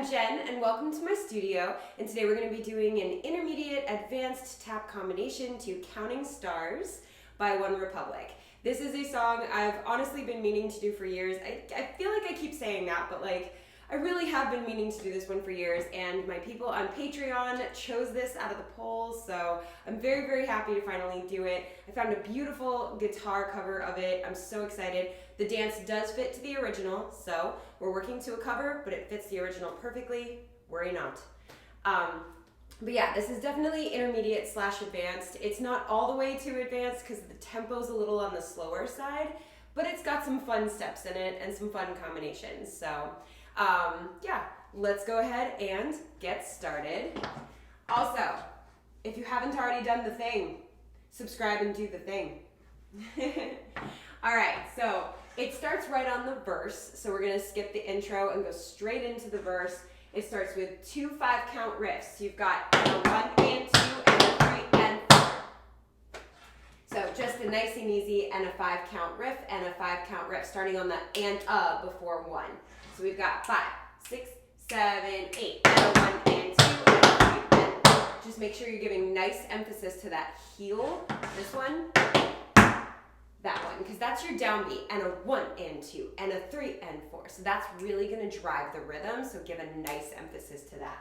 Jen, and welcome to my studio. And today we're going to be doing an intermediate advanced tap combination to Counting Stars by OneRepublic. This is a song I've honestly been meaning to do for years. I feel like I keep saying that, but I really have been meaning to do this one for years, and my people on Patreon chose this out of the polls, so I'm very, very happy to finally do it. I found a beautiful guitar cover of it. I'm so excited. The dance does fit to the original, so we're working to a cover, but it fits the original perfectly. Worry not. But yeah, this is definitely intermediate / advanced. It's not all the way to advanced because the tempo's a little on the slower side, but it's got some fun steps in it and some fun combinations. So yeah, let's go ahead and get started. Also, if you haven't already done the thing, subscribe and do the thing. All right, so it starts right on the verse, so we're gonna skip the intro and go straight into the verse. It starts with 2 5-count riffs. So you've got a 1 and 2 and a 3 and 4. So just a nice and easy and a 5-count riff and a 5-count riff, starting on the and before 1. So we've got 5, 6, 7, 8, and a 1 and 2 and a 3 and 4. Just make sure you're giving nice emphasis to that heel. This one, that one, because that's your downbeat, and a 1 and 2 and a 3 and 4. So that's really going to drive the rhythm, so give a nice emphasis to that.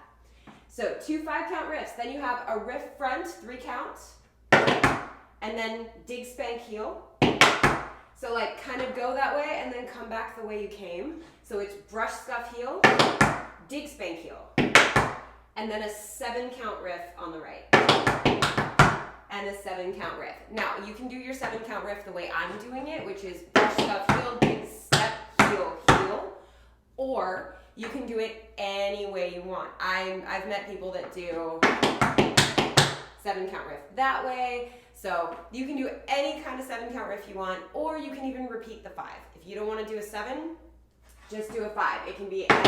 So 2 5-count riffs. Then you have a riff front, 3 counts, and then dig, spank, heel. So kind of go that way and then come back the way you came. So it's brush, scuff, heel, dig, spank, heel. And then a 7-count riff on the right. And a 7-count riff. Now, you can do your 7-count riff the way I'm doing it, which is brush, scuff, heel, dig, step, heel, heel. Or you can do it any way you want. I've met people that do 7-count riff that way. So you can do any kind of 7-count riff you want, or you can even repeat the 5. If you don't want to do a 7, just do a 5. It can be a 1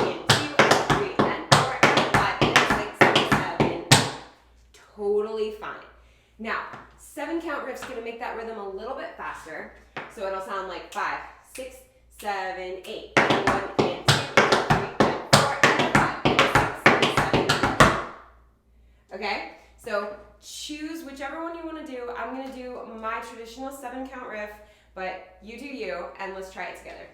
and 2 and a 3 and 4 and a 5 and a 6 and 7. Totally fine. Now, 7-count riff's going to make that rhythm a little bit faster. So it'll sound like 5, 6, 7, 8, and a 1 and 2 and a 3 and 4 and a 5 and a 6 and 7. Okay? So choose whichever one you want to do. I'm going to do my traditional 7-count riff, but you do you, and let's try it together.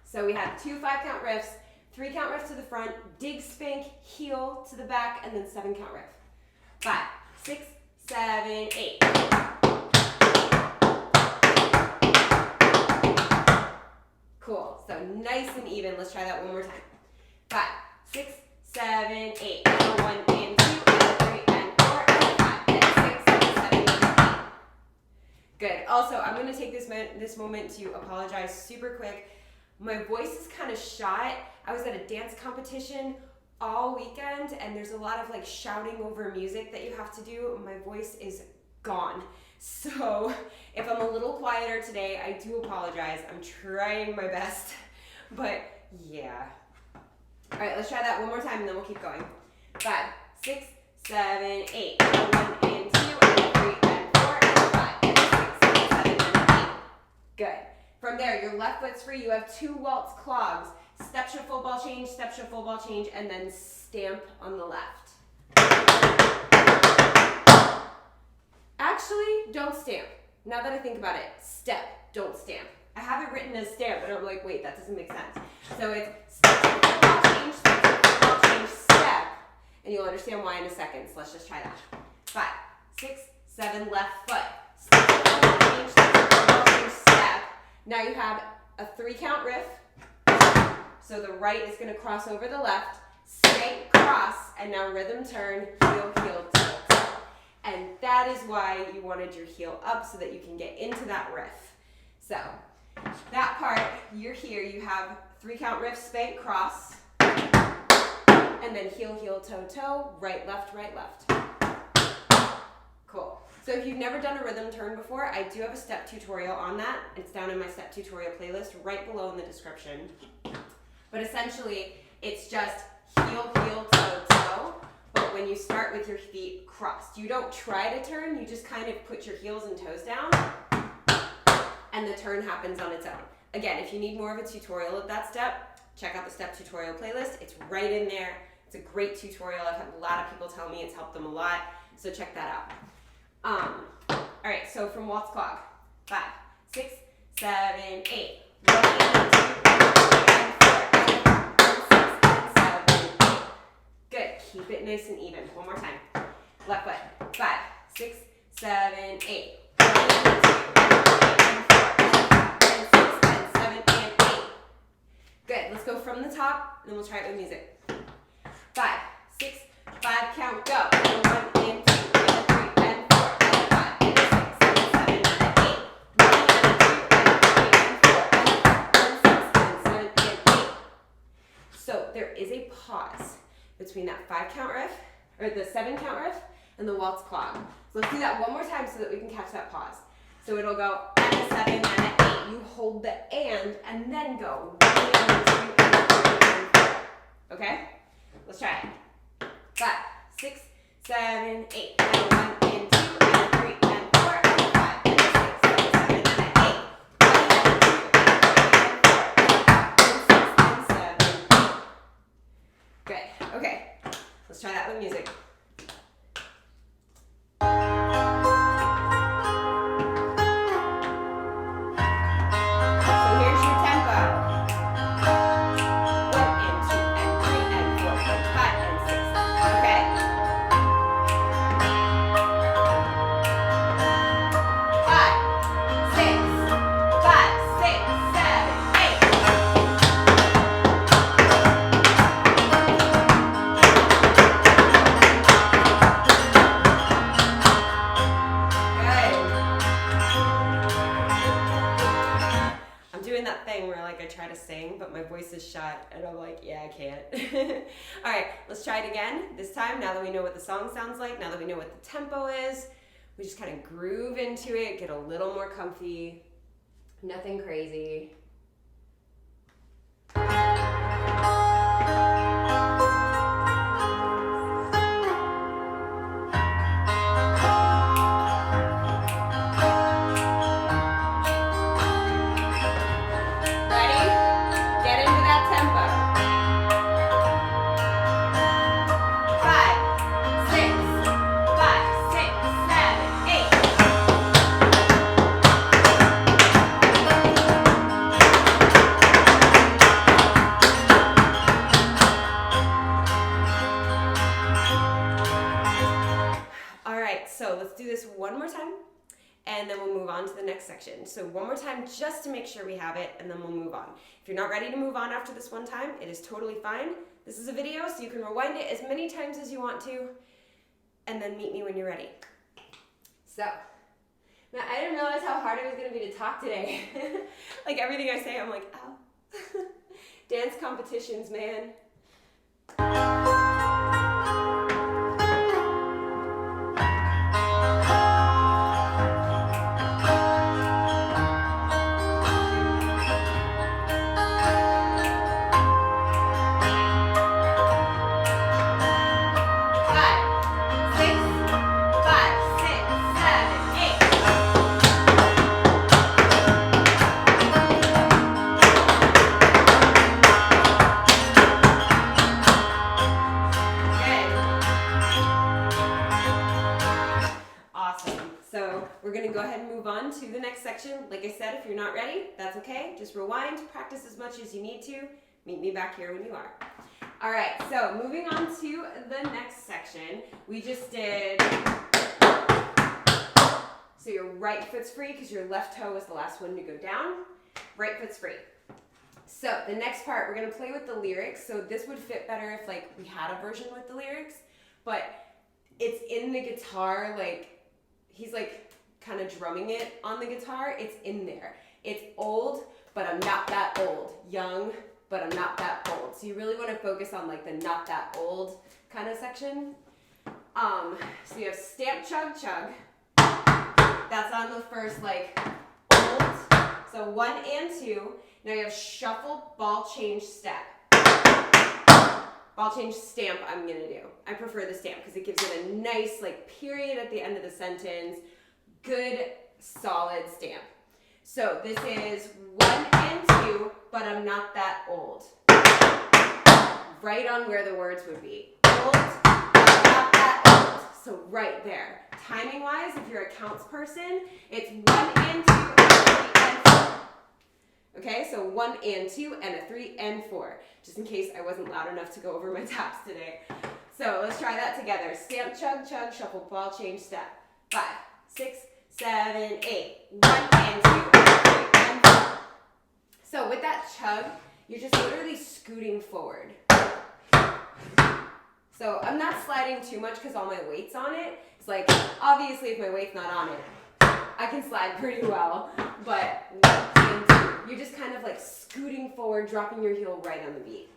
So we have 2 5-count riffs, 3-count riff to the front, dig, spank, heel to the back, and then 7-count riff. 5, 6, 7, 8. Cool. So nice and even. Let's try that one more time. 5, 6, 7, 8. And a 1 and 2 and a 3 and 4 and a 5 and a 6 and a 7 and a 8. Good. Also, I'm going to take this moment to apologize super quick. My voice is kind of shot. I was at a dance competition all weekend, and there's a lot of shouting over music that you have to do. My voice is gone. So if I'm a little quieter today, I do apologize. I'm trying my best, but yeah. All right, let's try that one more time and then we'll keep going. 5, 6, 7, 8, and a 1 and 2 and a 3 and 4 and a 5 and a 6 and a 7 and a 8. Good. From there, your left foot's free. You have 2 waltz clogs. Step, shift, full ball change, step, shift, full ball change, and then stamp on the left. Actually, don't stamp. Now that I think about it, step, don't stamp. I have it written as stamp, but I'm like, wait, that doesn't make sense. So it's step, shift, full ball change, step, shift, full ball change, step. And you'll understand why in a second, so let's just try that. 5, 6, 7, left foot. Step, shift, full ball change, step, shift, full ball change, step. Now you have a 3-count riff. So the right is going to cross over the left, straight cross, and now rhythm turn, heel, heel, tilt. And that is why you wanted your heel up, so that you can get into that riff. So that part, you're here, you have 3-count riff, spank, cross, and then heel, heel, toe, toe, right, left, right, left. Cool. So if you've never done a rhythm turn before, I do have a step tutorial on that. It's down in my step tutorial playlist right below in the description. But essentially, it's just heel, heel, toe, toe. But when you start with your feet crossed, you don't try to turn, you just kind of put your heels and toes down, and the turn happens on its own. Again, if you need more of a tutorial of that step, check out the step tutorial playlist. It's right in there. It's a great tutorial. I've had a lot of people tell me it's helped them a lot, so check that out. All right, so from waltz clock, 5, 6, 7, 8. 1 and 2 and 3 and 4 and 6 and 7, 8. Good. Keep it nice and even. One more time. Left foot. 5, 6, 7, 8. 1 and 2 and 3 and 4 and 6 and 7 and 8. Good. Let's go from the top, and then we'll try it with music. 5, 6, 5. Count. Go. 1 and 2 and 3 and 4 and 5 and 6 and 7 and 8. 1 and 2 and 3 and 4 and 5 and 6 and 7 and 8. So there is a pause between that 5 count riff, or the 7 count riff, and the waltz clog. So let's do that one more time so that we can catch that pause. So it'll go and a 7 and an 8. You hold the and then go 1 and 2 and 3 and 4. Okay? Let's try it. 5, 6, 7, 8. And 1 and 2 and 3 and 4 and 5 and 6 and 7 and 8. 1 and 2 and 3 and 4 and 5 and 6 and 7, 8. Good. Okay. Let's try that with music. But my voice is shut and I'm like, yeah, I can't. All right, let's try it again. This time, now that we know what the song sounds like, now that we know what the tempo is, we just kind of groove into it, get a little more comfy, nothing crazy. So let's do this one more time, and then we'll move on to the next section. So one more time just to make sure we have it, and then we'll move on. If you're not ready to move on after this one time, it is totally fine. This is a video, so you can rewind it as many times as you want to, and then meet me when you're ready. So, now I didn't realize how hard it was going to be to talk today. Like everything I say, I'm like, ow. Dance competitions, man. Go ahead and move on to the next section. Like I said, if you're not ready, that's okay. Just rewind, practice as much as you need to. Meet me back here when you are. All right, so moving on to the next section. We just did, so your right foot's free because your left toe was the last one to go down. Right foot's free. So the next part, we're gonna play with the lyrics. So this would fit better if like we had a version with the lyrics, but it's in the guitar, like he's like, kind of drumming it on the guitar. It's in there. It's old, but I'm not that old. Young, but I'm not that old. So you really want to focus on like the not that old kind of section. So you have stamp, chug, chug. That's on the first like old. So 1 and 2. Now you have shuffle, ball change, step. Ball change, stamp I'm gonna do. I prefer the stamp because it gives it a nice like period at the end of the sentence. Good, solid stamp. So this is 1 and 2, but I'm not that old. Right on where the words would be. Old, but not that old. So right there. Timing wise, if you're a counts person, it's 1 and 2 and 3 and 4. Okay, so 1 and 2 and a 3 and 4. Just in case I wasn't loud enough to go over my taps today. So let's try that together. Stamp, chug, chug, shuffle, ball, change, step. 5, 6, 7, 8. 1 and 2 and 3 and 4. So with that chug, you're just literally scooting forward. So I'm not sliding too much because all my weight's on it. It's like, obviously if my weight's not on it, I can slide pretty well. But 1 and 2, you're just kind of like scooting forward, dropping your heel right on the beat.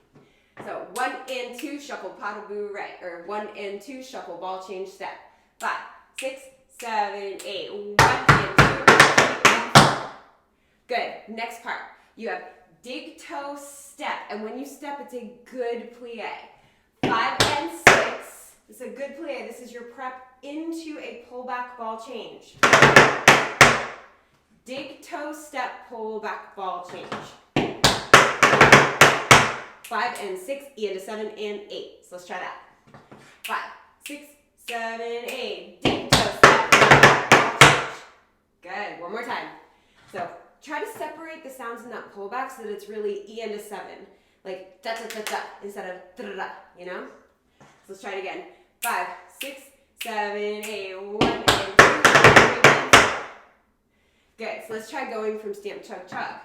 So 1 and 2, shuffle, pot-a-boo, right. Or 1 and 2, shuffle, ball, change, step. 5, 6, 7, 8. 1 and 2, 3 and 4. Good. Next part. You have dig, toe, step. And when you step, it's a good plie. 5 and 6. This is a good plie. This is your prep into a pullback ball change. Dig, toe, step, pull back, ball change. 5 and 6, E into 7 and 8. So let's try that. 5, 6, 7, 8. Dig, toe, step, pull back, ball change. Good. One more time. So try to separate the sounds in that pullback so that it's really E into 7. Like da da da da instead of da da da, you know? So let's try it again. 5, 6, 7, 8. 1 and 2, 3 and 4. Good. So let's try going from stamp, chug, chug.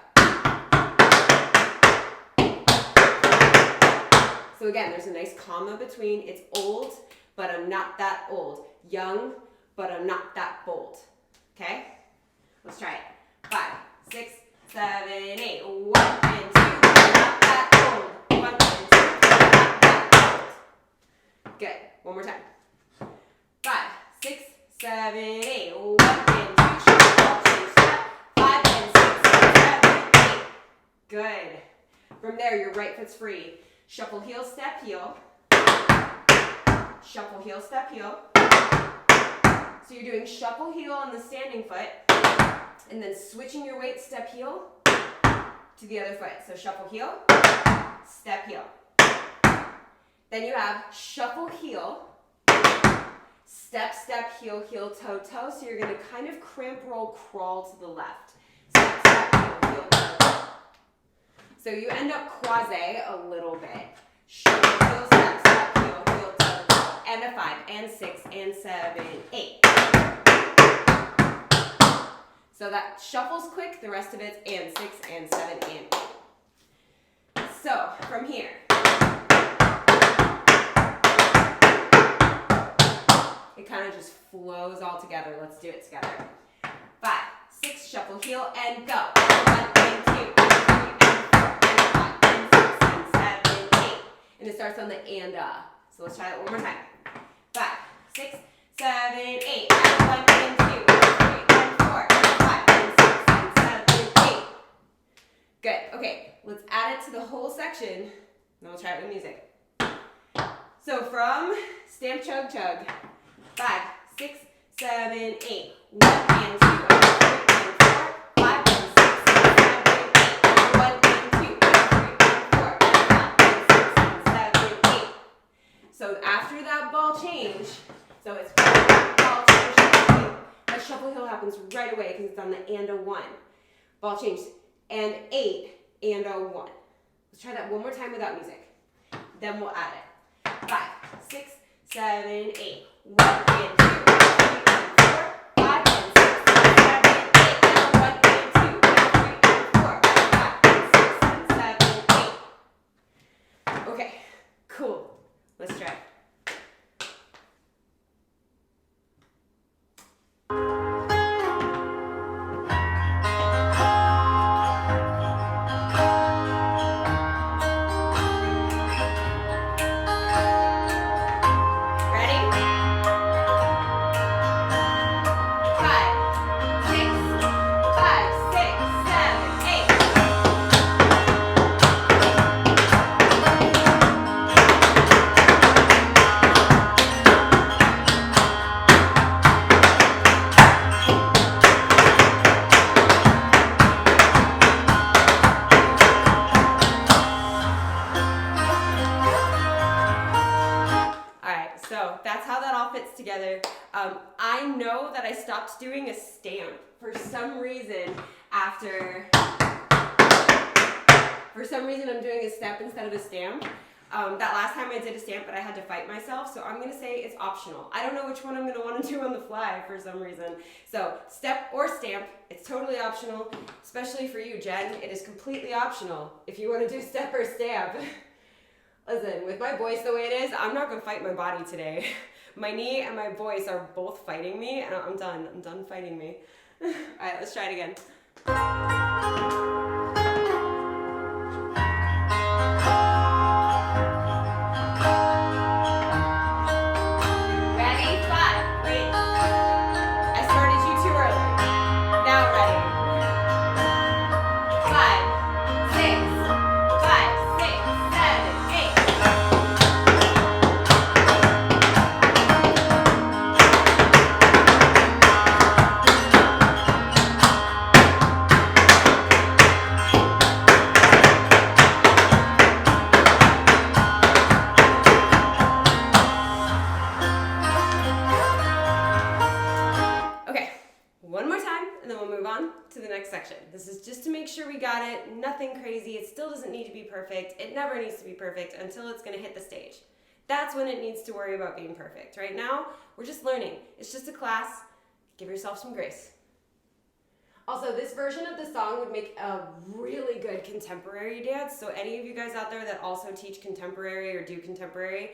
So again, there's a nice comma between it's old, but I'm not that old. Young, but I'm not that bold. Okay? Let's try it. 5, 6, 7, 8. 1 and 2, not that old. 1 and 2, not that old. Good. One more time. 5, 6, 7, 8. 1 and 2, shuffle, ball, change, step. 5 and 6, 7, 8. Good. From there, your right foot's free. Shuffle, heel, step, heel. Shuffle, heel, step, heel. So you're doing shuffle, heel on the standing foot, and then switching your weight, step, heel, to the other foot. So shuffle, heel, step, heel. Then you have shuffle, heel, step, step, heel, heel, toe, toe. So you're going to kind of cramp roll, crawl to the left. Step, step, heel, heel, toe, toe. So you end up quasi a little bit. Shuffle, heel, step, step, heel, heel, toe, toe. And a 5, and 6, and 7, 8. So that shuffles quick, the rest of it's and 6, and 7, and 8. So from here, it kind of just flows all together. Let's do it together. 5, 6, shuffle, heel, and go. 1 and 2, and 3, and 4, and 5, and 6, and 7, 8. And it starts on the and. So let's try that one more time. 5, 6, 7, 8. And 1 and 2, and 3, and 4, and 5, and 6, and 7, 8. Good. Okay, let's add it to the whole section, and we'll try it with music. So from stamp, chug, chug. 5, 6, 7, 8. 1 and 2, and 3, and 4. 5 and 6, and 7, 8. 1 and 2, and 3, and 4. 5 and 6, and 7, 8. So after that ball change, so it's ball change, shuffle heel. That shuffle heel happens right away because it's on the and a 1. Ball change and 8 and a 1. Let's try that one more time without music. Then we'll add it. 5, 6, 7, 8. 1 and 2, 3 and 4, 5 and 6, and 7, 8. Now 1 and 2, and 3 and 4, 5 and 6, and 7, 8. Okay, cool. Let's try. fits together. I know that I stopped doing a stamp for some reason I'm doing a step instead of a stamp. That last time I did a stamp, but I had to fight myself, so I'm gonna say it's optional. I don't know which one I'm gonna wanna do on the fly for some reason. So step or stamp, it's totally optional, especially for you, Jen. It is completely optional if you wanna do step or stamp. Listen, with my voice the way it is, I'm not gonna fight my body today. My knee and my voice are both fighting me, and I'm done fighting me. All right, let's try it again. This is just to make sure we got it, nothing crazy. It still doesn't need to be perfect. It never needs to be perfect until it's gonna hit the stage. That's when it needs to worry about being perfect. Right now, we're just learning. It's just a class. Give yourself some grace. Also, this version of the song would make a really good contemporary dance. So any of you guys out there that also teach contemporary or do contemporary,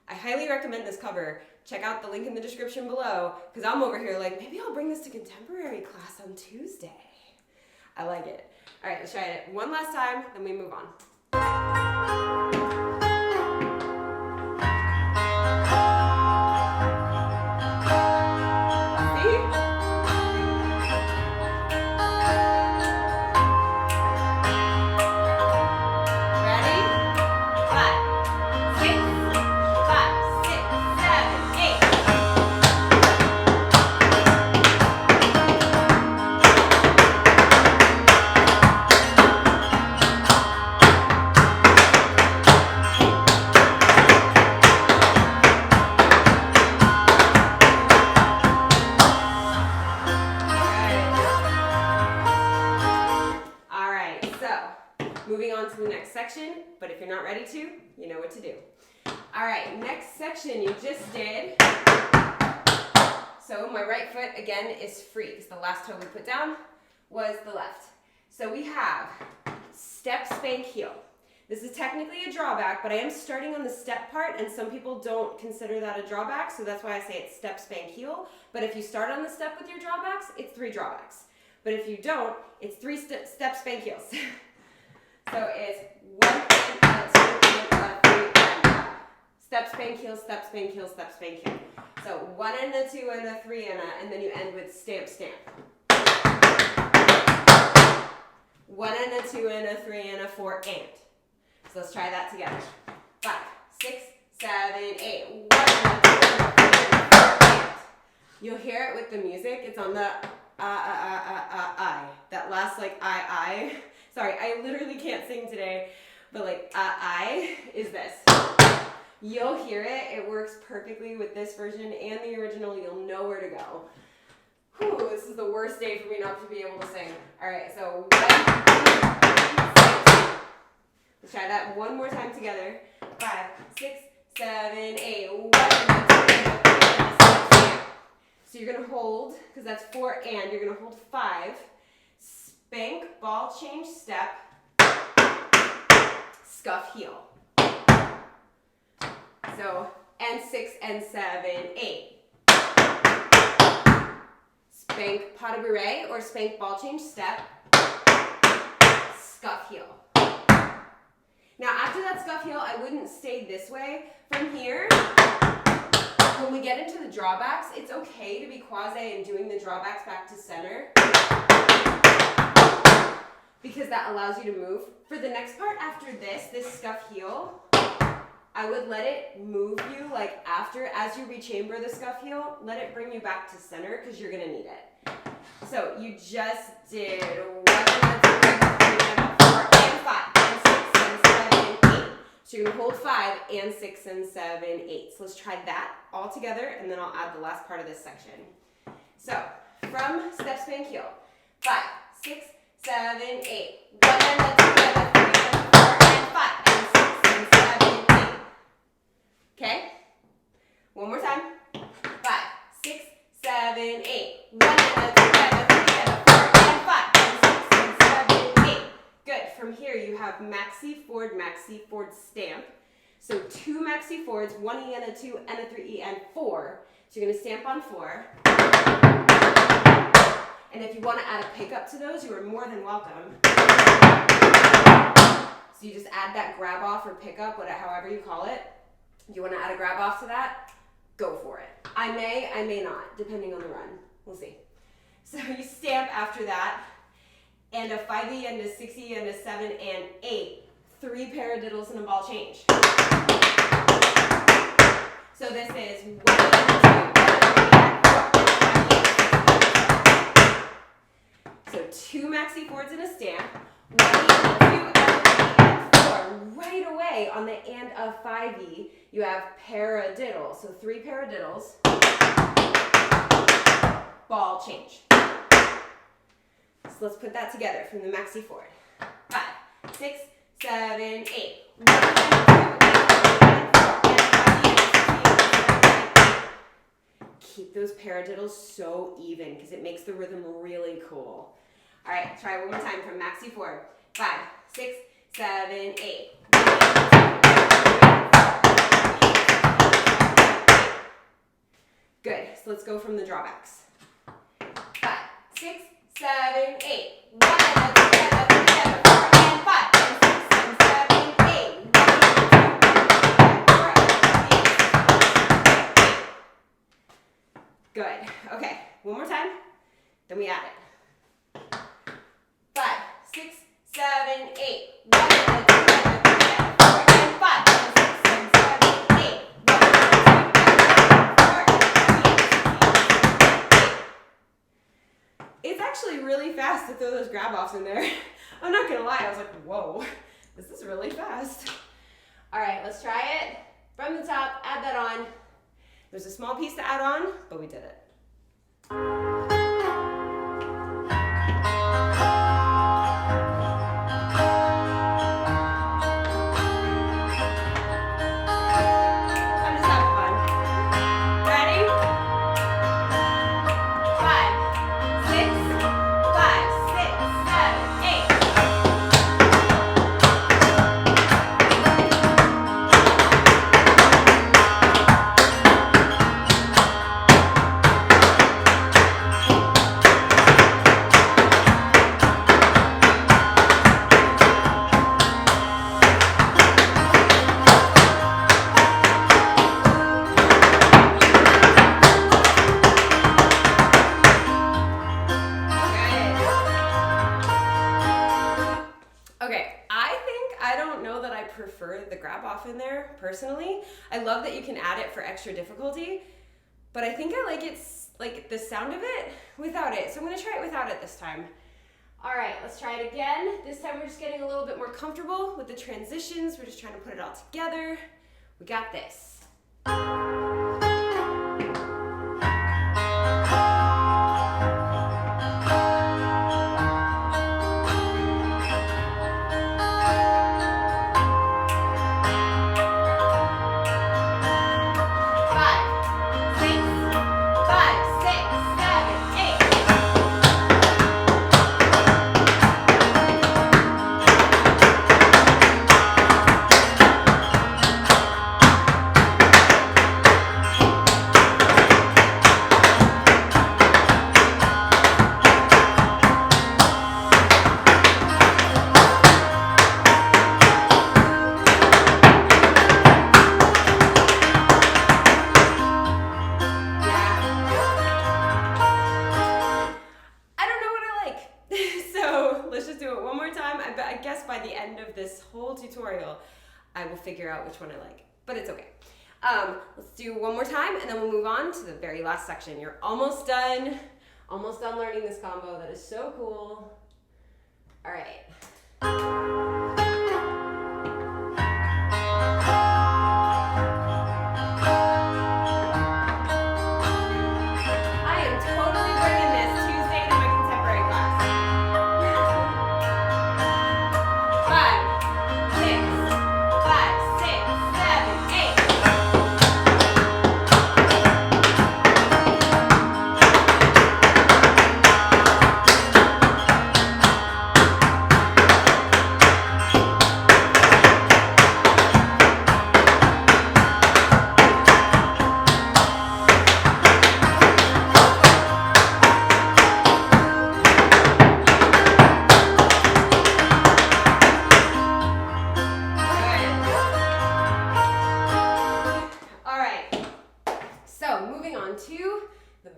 I highly recommend this cover. Check out the link in the description below, because I'm over here like, maybe I'll bring this to contemporary class on Tuesday. I like it. All right, let's try it one last time, then we move on. Moving on to the next section, but if you're not ready to, you know what to do. All right, next section you just did. So my right foot, again, is free, because the last toe we put down was the left. So we have step, spank, heel. This is technically a drawback, but I am starting on the step part, and some people don't consider that a drawback, so that's why I say it's step, spank, heel. But if you start on the step with your drawbacks, it's 3 drawbacks. But if you don't, it's 3 step, spank, heels. So it's 1 and a 2 and a 3 and a step, spank, heel, step, spank, heel, step, spank, heel. So 1 and a 2 and a 3 and then you end with stamp, stamp. 1 and a 2 and a 3 and a 4 and. So let's try that together. 5, 6, 7, 8. 1 and a 2 and a 3 and a 4 and. You'll hear it with the music. It's on the I. That last like I. Sorry, I literally can't sing today, but like I is this. You'll hear it. It works perfectly with this version and the original. You'll know where to go. Whew, this is the worst day for me not to be able to sing. All right, so 1, 2, 3, 6. Let's try that one more time together. 5, 6, 7, 8. 1, 2, 3, 6. So you're gonna hold, because that's 4 and, you're gonna hold 5. Spank, ball change, step, scuff, heel. So, and 6 and 7, 8. Spank, pas de bourrée, or spank, ball change, step, scuff, heel. Now after that scuff heel, I wouldn't stay this way. From here, when we get into the drawbacks, it's okay to be quasi and doing the drawbacks back to center, because that allows you to move. For the next part after this scuff heel, I would let it move you like after, as you rechamber the scuff heel, let it bring you back to center because you're gonna need it. So you just did 1, 2, 3, 4, and 5, and 6, and 7, and 8. So you're gonna hold 5 and 6 and 7, 8. So let's try that all together, and then I'll add the last part of this section. So from step, span, heel. 5, 6, 7, 8. 1 and a 2 and a 3 and a 4 and 5 and 6 and 7, 8. Okay? One more time. 5, 6, 7, 8. 1 and a 2 and a 3 and a 4 and 5 and 6 and 7, 8. Good. From here you have maxi forward stamp. So 2 maxi forwards, 1 E and a 2 and a 3 E and 4. So you're going to stamp on 4. And if you want to add a pickup to those, you are more than welcome. So you just add that grab off or pickup, whatever, however you call it. If you want to add a grab off to that, go for it. I may not, depending on the run. We'll see. So you stamp after that, and a 5E and a 6E and a 7 and 8. 3 paradiddles and a ball change. So this is 1 and 2, 1 and 3 and 4, 5, 8, 6, 7, 8. So 2 maxi forwards and a stamp, 1 and 2 and 3 and 4. Right away on the and of 5E, you have paradiddle. So 3 paradiddles, ball change. So let's put that together from the maxi forward. 5, 6, 7, 8. 1 and 2 and 3 and 4 and 5 and 6 and 7, 8. Keep those paradiddles so even because it makes the rhythm really cool. All right, try one more time from maxi forward. 5, 6, 7, 8. Good. So let's go from the drawbacks. 5, 6, 7, 8. 1 and 2 and 3 and 4 and 5 and 6 and 7, 8. 1 and 2 and 4 and 5 and 6 and 7, 8. Good. Okay. One more time. Then we add it. 5, 6, 7, 8. 1 and 2 and 3 and 4 and 5 and 6 and 7, 8. 1 and 2 and 3 and 4 and 5 and 6 and 7, 8. It's actually really fast to throw those grab offs in there. I'm not gonna lie, I was like, whoa, this is really fast. All right, let's try it. From the top, add that on. There's a small piece to add on, but we did it. Prefer the grab off in there personally. I love that you can add it for extra difficulty, but I think I like the sound of it without it. So I'm going to try it without it this time. All right, let's try it again. This time we're just getting a little bit more comfortable with the transitions. We're just trying to put it all together. We got this. I guess by the end of this whole tutorial, I will figure out which one I like, but it's okay. Let's do one more time and then we'll move on to the very last section. You're almost done learning this combo. That is so cool. All right.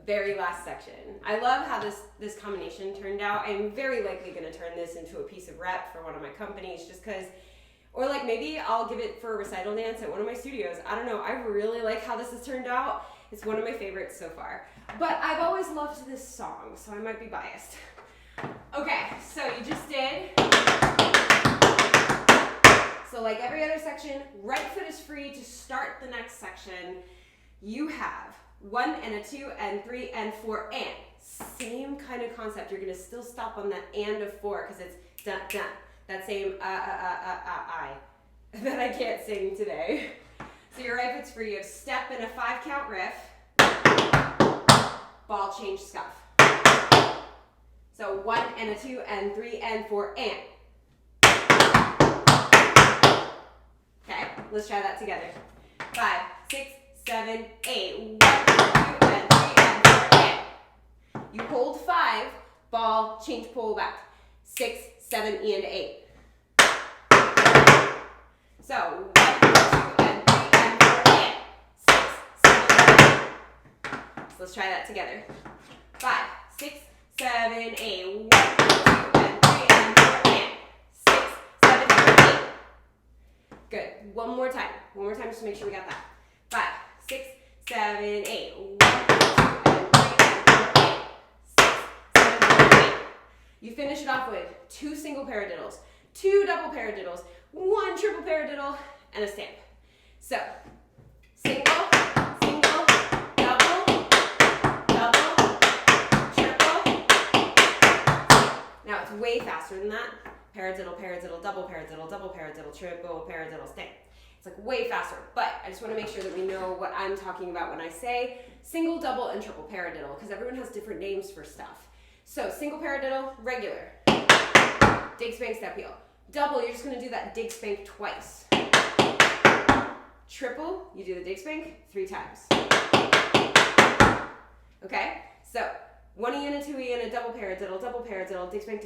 very last section. I love how this combination turned out. I'm very likely going to turn this into a piece of rep for one of my companies just because, or like maybe I'll give it for a recital dance at one of my studios. I don't know. I really like how this has turned out. It's one of my favorites so far. But I've always loved this song, so I might be biased. Okay, so you just did. So like every other section, right foot is free to start the next section. You have 1 and a 2 and 3 and 4 and. Same kind of concept. You're gonna still stop on that and of 4 because it's dun dun. That same I that I can't sing today. So your right foot's free. You have step and a 5 count riff. Ball change scuff. So 1 and a 2 and 3 and 4 and. Okay, let's try that together. 5, 6, 7, 8. 1, 2, and 3 and 4 and. You hold 5, ball, change, pull back. 6, 7, and 8. So 1, 2, and 3 and 4 and. 6, 7, 8. So let's try that together. 5, 6, 7, 8. 1, 2, and 3 and 4 and. 6, 7, 8. Good. One more time just to make sure we got that. 5, 6, 7, 8. 1, 2, and 3 and 4 and. 6, 7, 8. You finish it off with 2 single paradiddles, 2 double paradiddles, 1 triple paradiddle, and a stamp. So, single, single, double, double, triple. Now it's way faster than that. Paradiddle, paradiddle, double paradiddle, double paradiddle, triple paradiddle, stamp. It's like way faster, but I just want to make sure that we know what I'm talking about when I say single, double, and triple paradiddle, because everyone has different names for stuff. So single paradiddle, regular. Dig, spank, step, heel. Double, you're just going to do that dig, spank twice. Triple, you do the dig, spank 3 times. Okay? So 1 E and a 2 E and a double paradiddle, dig, spank,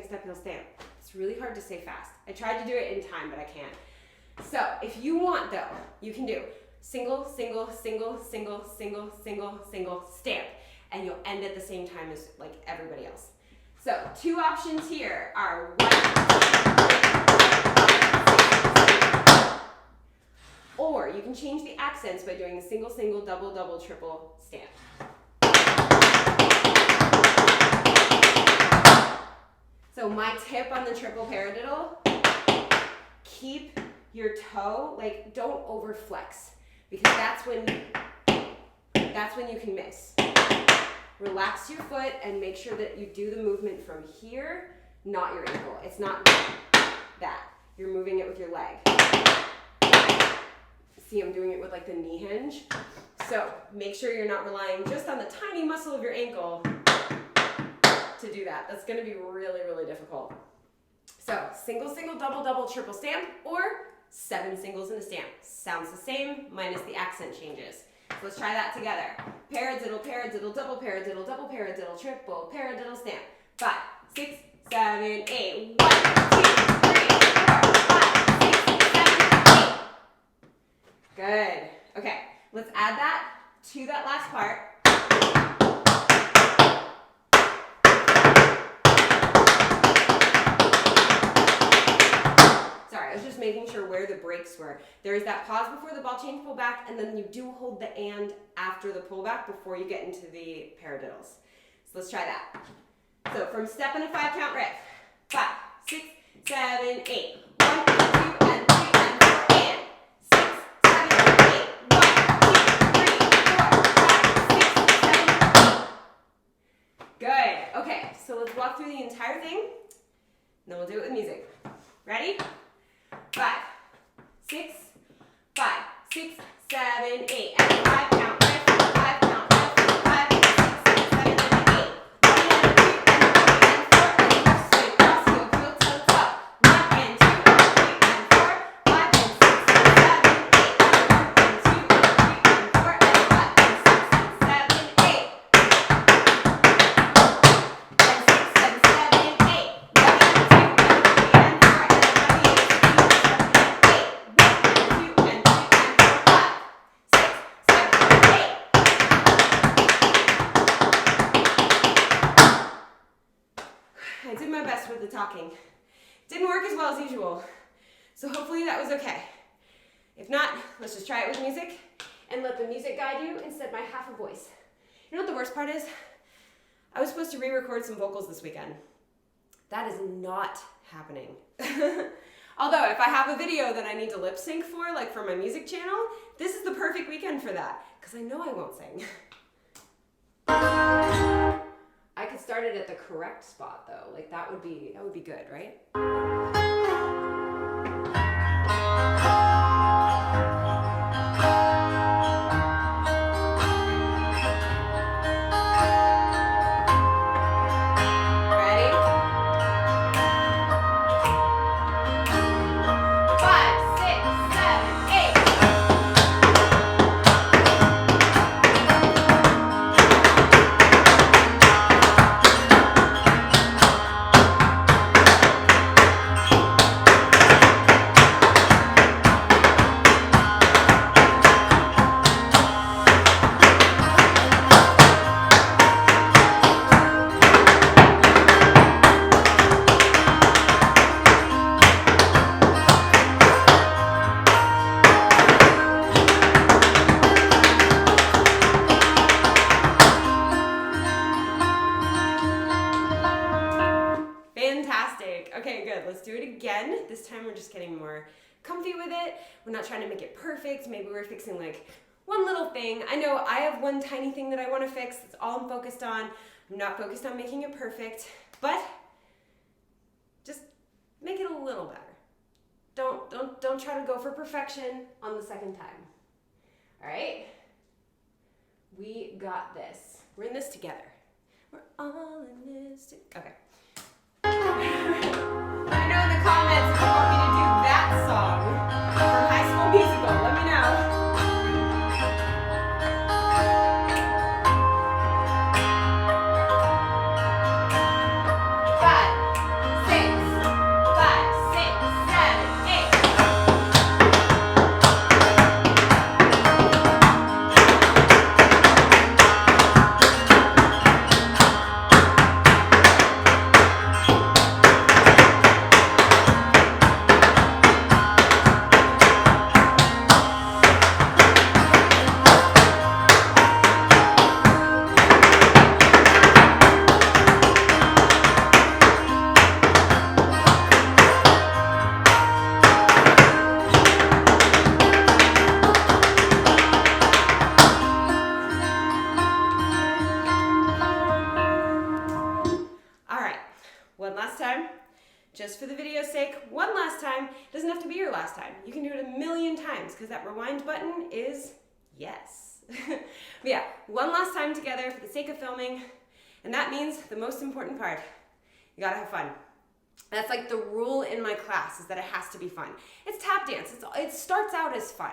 step, heel, stamp. It's really hard to say fast. I tried to do it in time, but I can't. So if you want though, you can do single, single, single, single, single, single, single, stamp. And you'll end at the same time as like everybody else. So 2 options here are 1, or you can change the accents by doing the single, single, double, double, triple, stamp. So my tip on the triple paradiddle, keep your toe, like don't over flex, because that's when you can miss. Relax your foot and make sure that you do the movement from here, not your ankle. It's not that. You're moving it with your leg. See, I'm doing it with like the knee hinge. So make sure you're not relying just on the tiny muscle of your ankle to do that. That's gonna be really, really difficult. So single, single, double, double, triple stamp, or 7 singles in a stamp. Sounds the same, minus the accent changes. So let's try that together. Paradiddle, paradiddle, double paradiddle, triple paradiddle, stamp. 5, 6, 7, 8. 1, 2, 3, 4, 5, 6, 7, 8. Good. Okay, let's add that to that last part. I was just making sure where the breaks were. There is that pause before the ball change, pull back, and then you do hold the and after the pullback before you get into the paradiddles. So let's try that. So from step and a 5 count riff. 5, 6, 7, 8. 1, 2, and 3 and 4 and. 6, 7, 8. 1, 2, 3, 4, 5, 6, 7, 8. Good. Okay, so let's walk through the entire thing. And then we'll do it with music. Ready? 5, 6, 5, 6, 7, 8, and 5 count, 5 count, 5, 6, 7, 8. 1 and 2 and 3 and 4 and left swing, cross heel, heel toe toe. 1 and 2 and 3 and 4, 5 and 6 and 7, 8. 1 and 2 and 3 and 4 and 5 and 6 and 7, 8. And 6 and 7, 8. 1 and 2 and 3 and 4 and 5 and 6 and 7, 8. talking. Didn't work as well as usual, so hopefully that was okay. If not, let's just try it with music and let the music guide you instead of my half a voice. You know what the worst part is? I was supposed to re-record some vocals this weekend. That is not happening. Although if I have a video that I need to lip sync for, like for my music channel, this is the perfect weekend for that, because I know I won't sing. I could start it at the correct spot though, like that would be good, right? Fantastic. Okay, good. Let's do it again. This time we're just getting more comfy with it. We're not trying to make it perfect. Maybe we're fixing like one little thing. I know I have one tiny thing that I want to fix. That's all I'm focused on. I'm not focused on making it perfect, but just make it a little better. Don't try to go for perfection on the second time. All right? We got this. We're in this together. We're all in this together. Okay. Let me know in the comments if you want me to do that song from High School Musical. Let me know. 5, 6, 5, 6, 7, 8. One last time, just for the video's sake, one last time. It doesn't have to be your last time. You can do it a million times because that rewind button is yes. But yeah, one last time together for the sake of filming, and that means the most important part, you gotta have fun. That's like the rule in my class, is that it has to be fun. It's tap dance, it starts out as fun.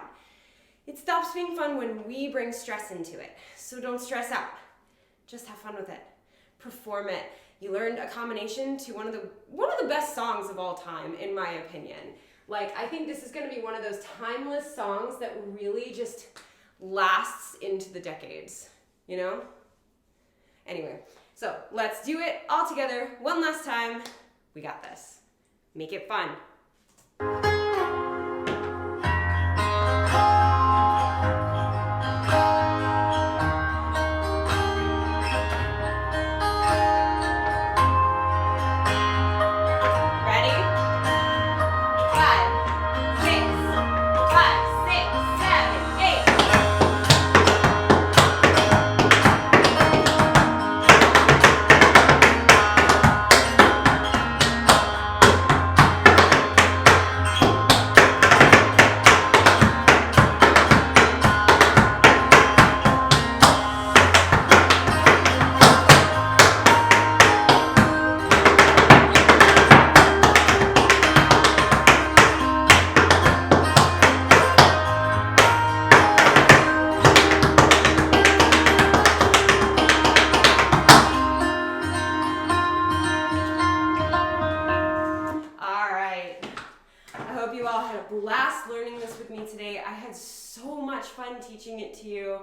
It stops being fun when we bring stress into it. So don't stress out, just have fun with it. Perform it. You learned a combination to one of the best songs of all time, in my opinion. Like, I think this is gonna be one of those timeless songs that really just lasts into the decades, you know? Anyway, so let's do it all together one last time. We got this. Make it fun. Blast learning this with me today. I had so much fun teaching it to you.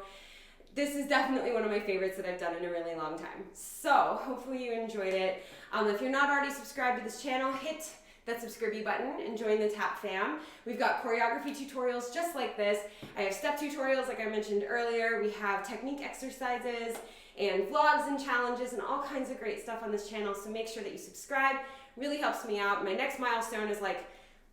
this is definitely one of my favorites that I've done in a really long time. So hopefully you enjoyed it. If you're not already subscribed to this channel, hit that subscribe button and join the Tap fam. We've got choreography tutorials just like this. I have step tutorials like I mentioned earlier. We have technique exercises and vlogs and challenges and all kinds of great stuff on this channel, so make sure that you subscribe. Really helps me out. My next milestone is like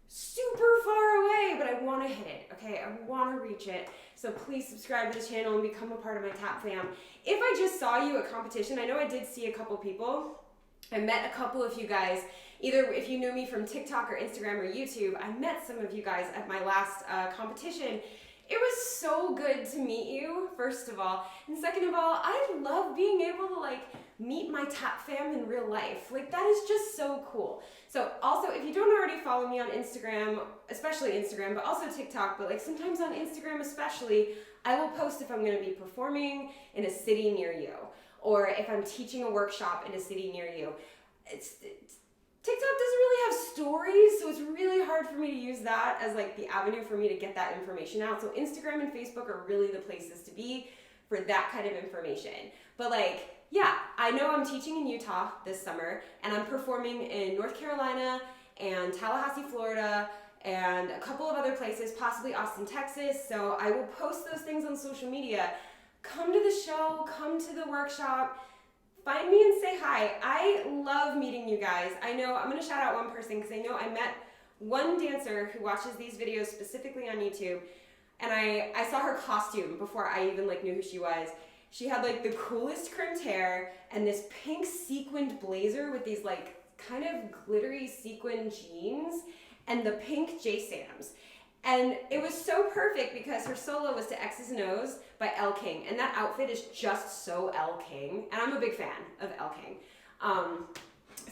super far away, but I want to hit it, okay? I want to reach it. So please subscribe to the channel and become a part of my Tap fam. If I just saw you at competition, I know I did see a couple people. I met a couple of you guys, either if you knew me from TikTok or Instagram or YouTube, I met some of you guys at my last competition. It was so good to meet you, first of all. And second of all, I love being able to like meet my Tap fam in real life. Like that is just so cool. So also, if you don't already follow me on Instagram, especially Instagram, but also TikTok, but like sometimes on Instagram especially, I will post if I'm gonna be performing in a city near you, or if I'm teaching a workshop in a city near you. TikTok doesn't really have stories, so it's really hard for me to use that as like the avenue for me to get that information out. So Instagram and Facebook are really the places to be for that kind of information. But like, yeah, I know I'm teaching in Utah this summer, and I'm performing in North Carolina and Tallahassee, Florida, and a couple of other places, possibly Austin, Texas. So I will post those things on social media. Come to the show, come to the workshop, find me and say hi. I love meeting you guys. I know I'm gonna shout out one person because I know I met one dancer who watches these videos specifically on YouTube, and I saw her costume before I even like knew who she was. She had like the coolest crimped hair and this pink sequined blazer with these like kind of glittery sequin jeans and the pink J-Sams. And it was so perfect because her solo was to X's and O's by Elle King, and that outfit is just so Elle King, and I'm a big fan of Elle King.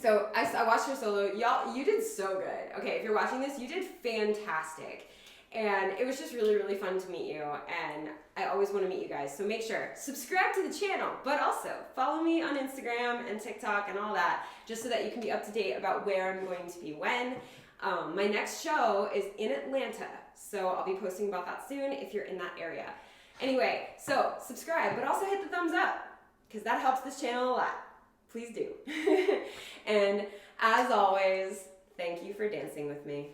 So I watched her solo. Y'all, you did so good. Okay, if you're watching this, you did fantastic. And it was just really, really fun to meet you, and I always want to meet you guys. So make sure, subscribe to the channel, but also follow me on Instagram and TikTok and all that, just so that you can be up to date about where I'm going to be when. My next show is in Atlanta, so I'll be posting about that soon if you're in that area. Anyway, so subscribe, but also hit the thumbs up, because that helps this channel a lot. Please do. And as always, thank you for dancing with me.